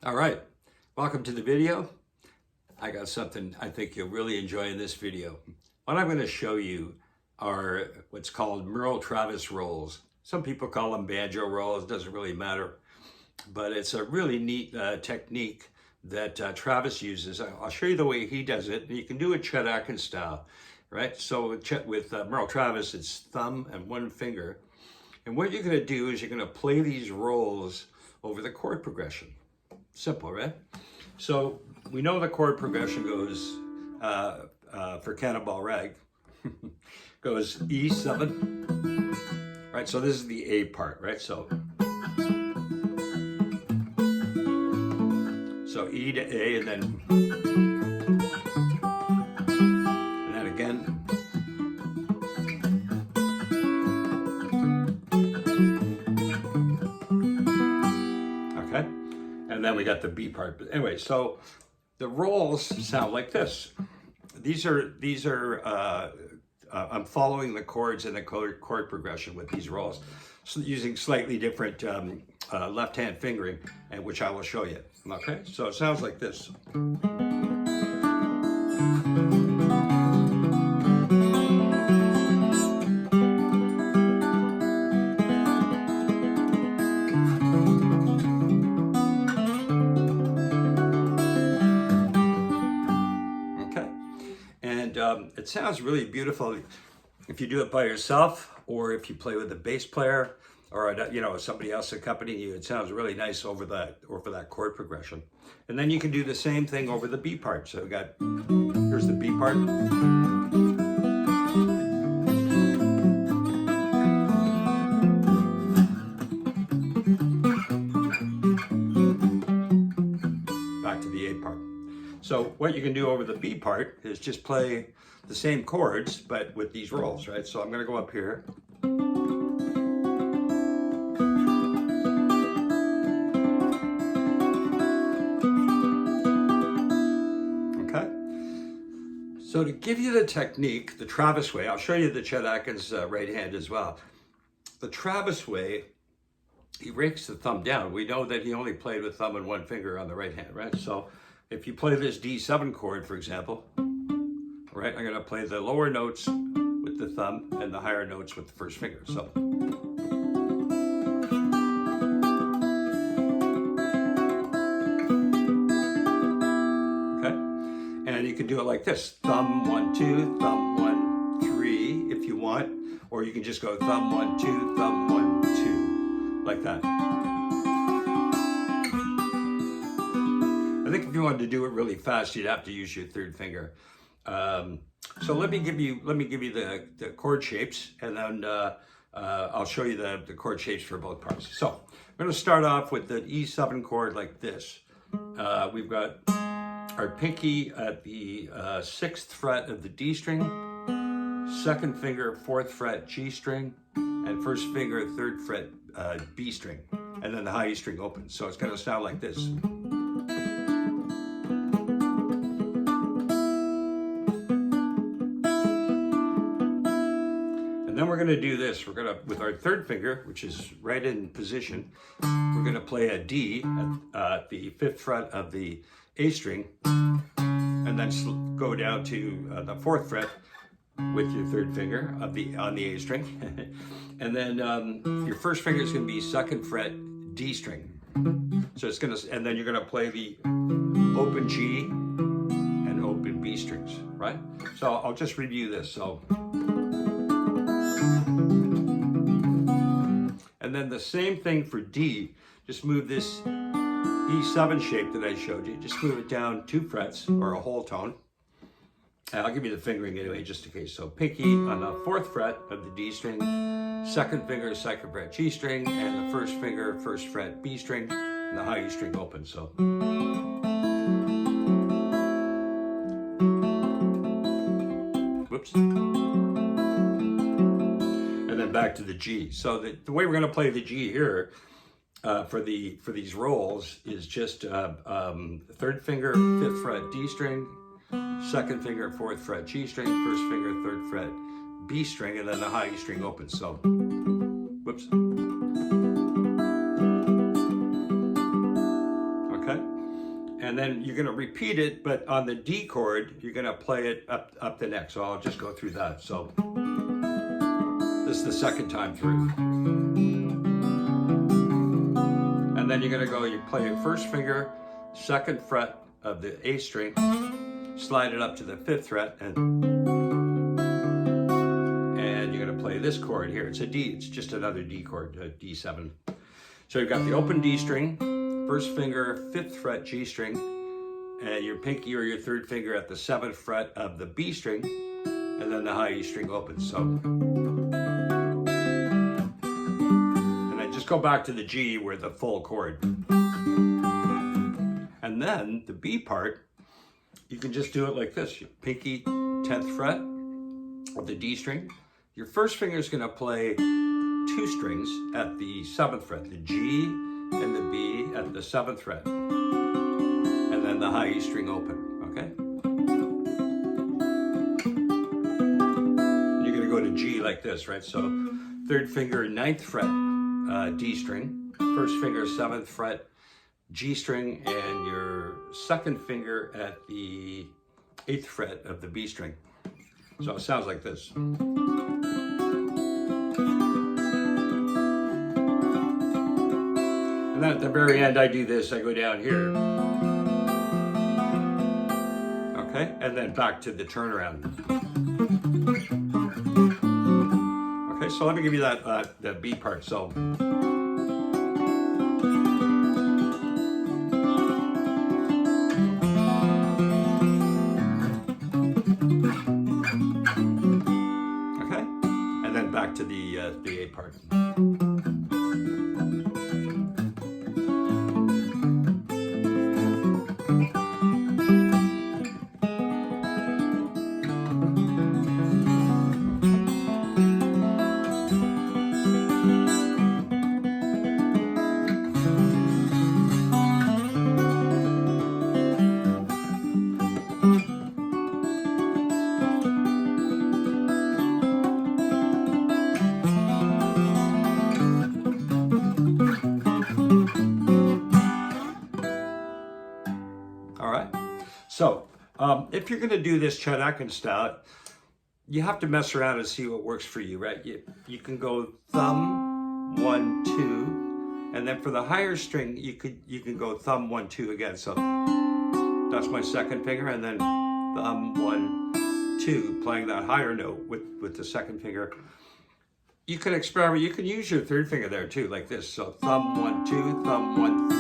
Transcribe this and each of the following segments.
All right, welcome to the video. I got something I think you'll really enjoy in this video. What I'm going to show you are what's called Merle Travis rolls. Some people call them banjo rolls, doesn't really matter. But it's a really neat technique that Travis uses. I'll show you the way he does it. You can do it Chet Atkins style, right? So with Merle Travis, it's thumb and one finger. And what you're going to do is you're going to play these rolls over the chord progression. Simple, right? So we know the chord progression goes, for Cannonball rag, goes E7, right? So this is the A part, right? So E to A, and then again. Okay, and then we got the B part. But anyway, so the rolls sound like this. These are I'm following the chords in the chord progression with these rolls, so using slightly different left-hand fingering, and which I will show you. Okay, so it sounds like this. Okay, and it sounds really beautiful if you do it by yourself, or if you play with a bass player, or somebody else accompanying you. It sounds really nice over that chord progression. And then you can do the same thing over the B part. So we got, here's the B part. Back to the A part. So what you can do over the B part is just play the same chords, but with these rolls, right? So I'm gonna go up here. So to give you the technique, the Travis way, I'll show you the Chet Atkins right hand as well. The Travis way, he rakes the thumb down. We know that he only played with thumb and one finger on the right hand, right? So if you play this D7 chord, for example, right, I'm gonna play the lower notes with the thumb and the higher notes with the first finger. So. And you can do it like this: thumb 1, 2, thumb 1, 3 if you want, or you can just go thumb 1, 2, thumb 1, 2, like that. I think if you wanted to do it really fast, you'd have to use your third finger. So let me give you the chord shapes, and then I'll show you the chord shapes for both parts. So I'm going to start off with the E7 chord like this. We've got our pinky at the 6th fret of the D string, 2nd finger 4th fret G string, and 1st finger 3rd fret B string, and then the high E string open. So it's going to sound like this. And then we're going to do this. We're going to, with our 3rd finger, which is right in position, we're going to play a D at the 5th fret of the A string, and then go down to the 4th fret with your 3rd finger on the A string, and then your 1st finger is going to be 2nd fret D string. So it's going to, and then you're going to play the open G and open B strings, right? So I'll just review this. So, and then the same thing for D. Just move this E7 shape that I showed you, just move it down 2 frets or a whole tone. And I'll give you the fingering anyway, just in case. So pinky on the 4th fret of the D string, 2nd finger 2nd fret G string, and the 1st finger 1st fret B string, and the high E string open. So. Whoops. And then back to the G. So the way we're going to play the G here, for these rolls is just 3rd finger 5th fret D string, 2nd finger 4th fret G string, 1st finger 3rd fret B string, and then the high E string open. So, whoops. Okay. And then you're going to repeat it, but on the D chord, you're going to play it up the neck. So I'll just go through that. So this is the second time through. And then you're going to go, you play your first finger, second fret of the A string, slide it up to the 5th fret, and you're going to play this chord here. It's a D, it's just another D chord, a D7. So you've got the open D string, first finger, 5th fret G string, and your pinky or your 3rd finger at the 7th fret of the B string, and then the high E string opens. So, and then just go back to the G where the full chord. And then the B part, you can just do it like this. Your pinky, 10th fret of the D string. Your first finger is going to play 2 strings at the 7th fret, the G and the B at the 7th fret, and then the high E string open, okay? You're going to go to G like this, right? So 3rd finger, 9th fret, D string, first finger, 7th fret, G string, and your 2nd finger at the 8th fret of the B string. So it sounds like this. And then at the very end, I do this, I go down here. Okay, and then back to the turnaround. Okay, so let me give you that the B part. So. Okay, and then back to the A part. All right. So if you're going to do this Chet Atkins style, you have to mess around and see what works for you, right? You can go thumb, 1, 2, and then for the higher string, you can go thumb, 1, 2 again. So that's my 2nd finger, and then thumb, 1, 2, playing that higher note with the 2nd finger. You can experiment. You can use your 3rd finger there too, like this. So thumb, 1, 2, thumb, 1, 3.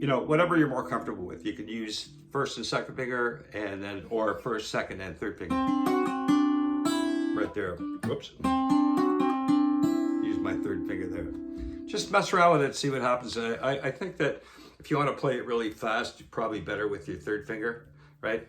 You know, whatever you're more comfortable with. You can use 1st and 2nd finger, and then, or 1st, 2nd, and 3rd finger. Right there. Whoops. Use my 3rd finger there. Just mess around with it, see what happens. I think that if you want to play it really fast, you're probably better with your 3rd finger, right?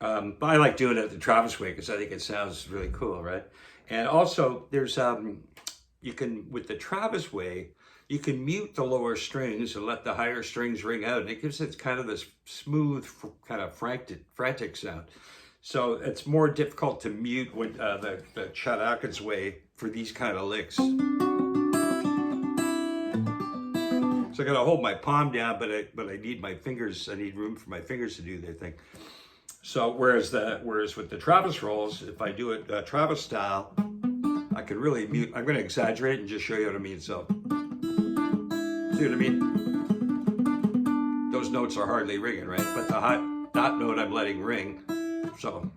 But I like doing it the Travis way because I think it sounds really cool, right? And also, there's, you can, with the Travis way, you can mute the lower strings and let the higher strings ring out, and it gives it kind of this smooth, kind of frantic sound. So it's more difficult to mute with the Chet Atkins way for these kind of licks. So I gotta hold my palm down, but I need my fingers. I need room for my fingers to do their thing. So whereas with the Travis rolls, if I do it Travis style, I can really mute. I'm gonna exaggerate and just show you what I mean. So. See what I mean? Those notes are hardly ringing, right? But the that note I'm letting ring. So.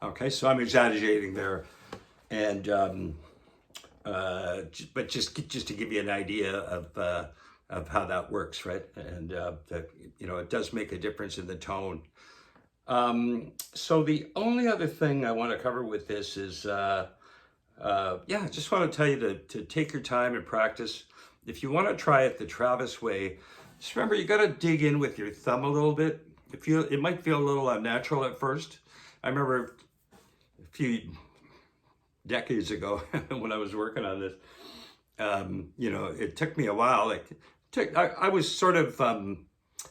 Okay, so I'm exaggerating there, and but just to give you an idea of how that works, right? And that, you know, it does make a difference in the tone. So the only other thing I want to cover with this is, yeah, I just want to tell you to take your time and practice. If you want to try it the Travis way, just remember you got to dig in with your thumb a little bit. It might feel a little unnatural at first. I remember decades ago when I was working on this. You know, it took me a while. I was sort of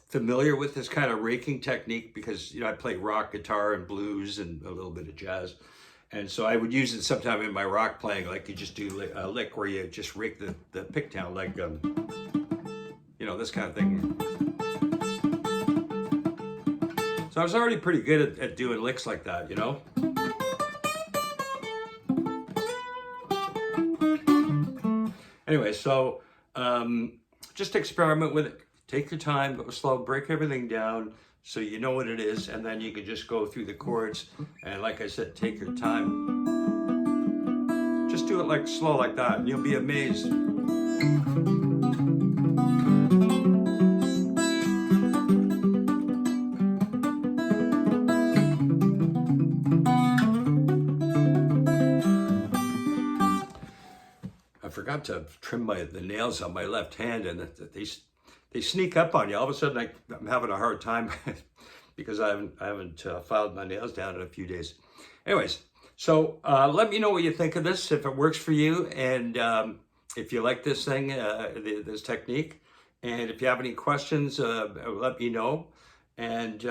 familiar with this kind of raking technique because, you know, I play rock guitar and blues and a little bit of jazz. And so I would use it sometime in my rock playing, like you just do a lick where you just rake the pick down, like, you know, this kind of thing. So I was already pretty good at doing licks like that, you know? Anyway, so just experiment with it. Take your time, go slow, break everything down so you know what it is, and then you can just go through the chords. And like I said, take your time. Just do it like slow like that, and you'll be amazed. I forgot to trim the nails on my left hand, and they sneak up on you. All of a sudden, I'm having a hard time because I haven't filed my nails down in a few days. Anyways, so let me know what you think of this, if it works for you, and if you like this thing, this technique. And if you have any questions, let me know. And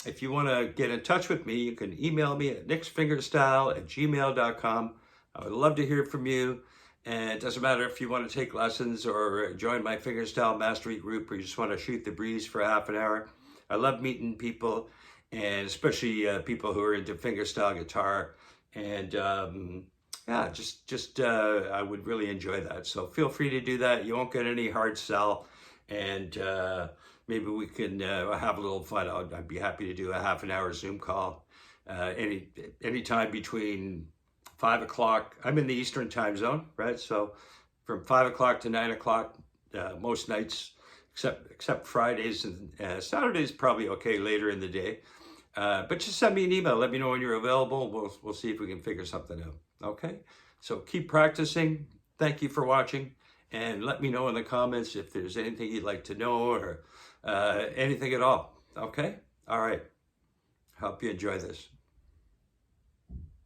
if you want to get in touch with me, you can email me at nicksfingerstyle@gmail.com. I would love to hear from you. And it doesn't matter if you want to take lessons or join my fingerstyle mastery group, or you just want to shoot the breeze for half an hour. I love meeting people, and especially people who are into fingerstyle guitar. And yeah, I would really enjoy that. So feel free to do that. You won't get any hard sell, and maybe we can have a little fun. I'd be happy to do a half an hour Zoom call anytime between 5 o'clock. I'm in the Eastern time zone, right? So from 5 o'clock to 9 o'clock, most nights, except Fridays and Saturdays, probably okay later in the day. But just send me an email. Let me know when you're available. We'll see if we can figure something out. Okay? So keep practicing. Thank you for watching. And let me know in the comments if there's anything you'd like to know or anything at all. Okay? All right. Hope you enjoy this.